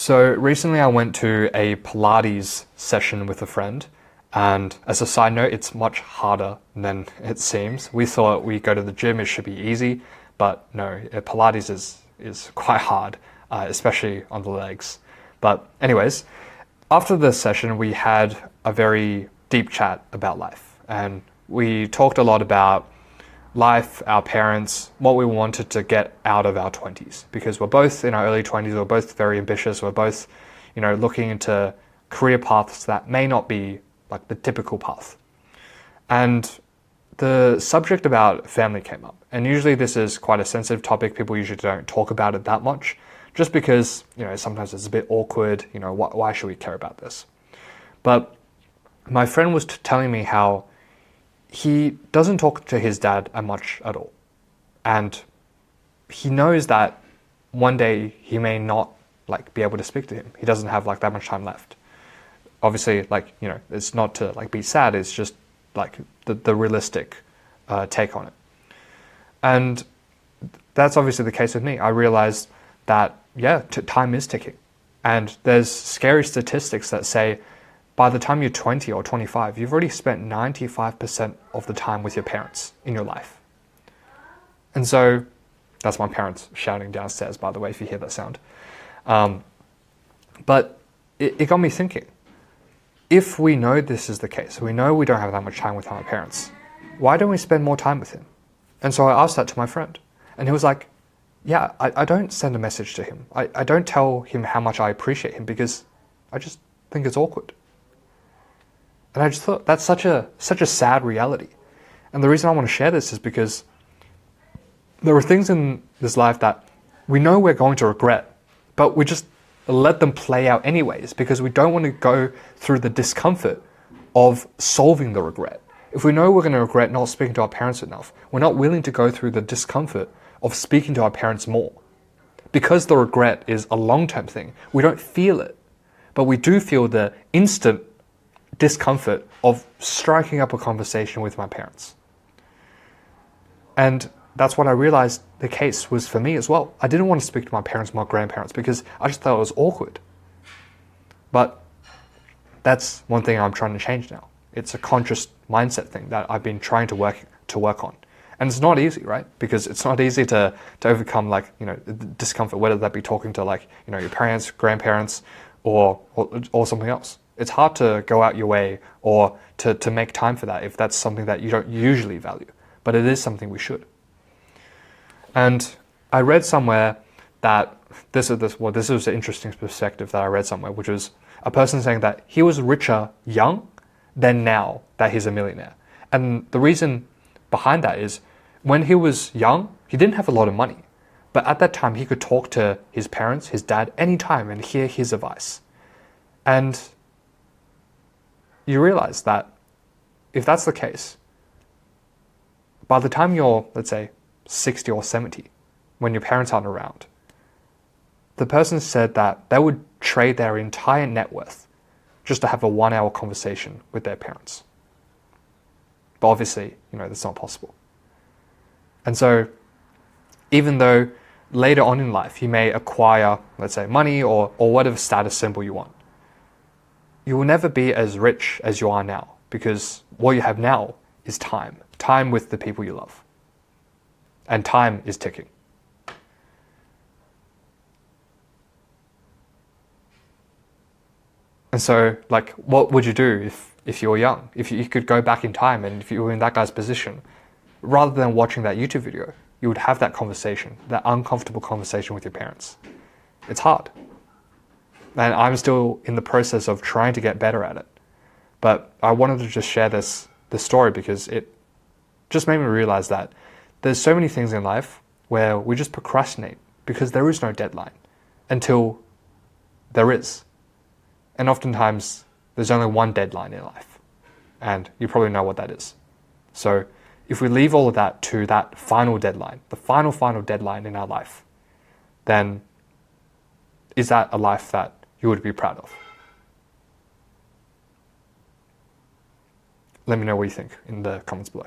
So recently I went to a pilates session with a friend, and as a side note, it's much harder than it seems. We thought we go to the gym, it should be easy, but no, pilates is quite hard, especially on the legs. But anyways, after the session we had a very deep chat about life, and we talked a lot about life, our parents, what we wanted to get out of our 20s, because we're both in our early 20s, we're both very ambitious, we're both, looking into career paths that may not be like the typical path. And the subject about family came up, and usually this is quite a sensitive topic. People usually don't talk about it that much, just because, sometimes it's a bit awkward, why should we care about this? But my friend was telling me how he doesn't talk to his dad much at all. And he knows that one day he may not be able to speak to him. He doesn't have that much time left. Obviously, it's not to be sad, it's just the realistic take on it. And that's obviously the case with me. I realized that, time is ticking. And there's scary statistics that say by the time you're 20 or 25, you've already spent 95% of the time with your parents in your life. And so, that's my parents shouting downstairs, by the way, if you hear that sound. But it got me thinking, if we know this is the case, we know we don't have that much time with our parents, why don't we spend more time with him? And so I asked that to my friend, and he was like, yeah, I don't send a message to him. I don't tell him how much I appreciate him because I just think it's awkward. And I just thought that's such a sad reality. And the reason I want to share this is because there are things in this life that we know we're going to regret, but we just let them play out anyways because we don't want to go through the discomfort of solving the regret. If we know we're going to regret not speaking to our parents enough, we're not willing to go through the discomfort of speaking to our parents more. Because the regret is a long-term thing, we don't feel it, but we do feel the instant discomfort of striking up a conversation with my parents. And that's what I realized the case was for me as well. I didn't want to speak to my parents, my grandparents, because I just thought it was awkward. But that's one thing I'm trying to change now. It's a conscious mindset thing that I've been trying to work on. And it's not easy, right? Because it's not easy to overcome the discomfort, whether that be talking to your parents, grandparents, or something else. It's hard to go out your way or to make time for that if that's something that you don't usually value. But it is something we should. And I read somewhere that this was an interesting perspective that I read somewhere, which was a person saying that he was richer young than now that he's a millionaire. And the reason behind that is when he was young, he didn't have a lot of money. But at that time, he could talk to his parents, his dad, anytime and hear his advice. And you realize that if that's the case, by the time you're, let's say, 60 or 70, when your parents aren't around, the person said that they would trade their entire net worth just to have a 1-hour conversation with their parents. But obviously, that's not possible. And so, even though later on in life you may acquire, let's say, money or whatever status symbol you want, you will never be as rich as you are now, because what you have now is time with the people you love. And time is ticking. And so, what would you do if you were young? If you could go back in time and if you were in that guy's position, rather than watching that YouTube video, you would have that conversation, that uncomfortable conversation with your parents. It's hard. And I'm still in the process of trying to get better at it. But I wanted to just share this story because it just made me realize that there's so many things in life where we just procrastinate because there is no deadline until there is. And oftentimes, there's only one deadline in life. And you probably know what that is. So if we leave all of that to that final deadline, the final deadline in our life, then is that a life that you would be proud of? Let me know what you think in the comments below.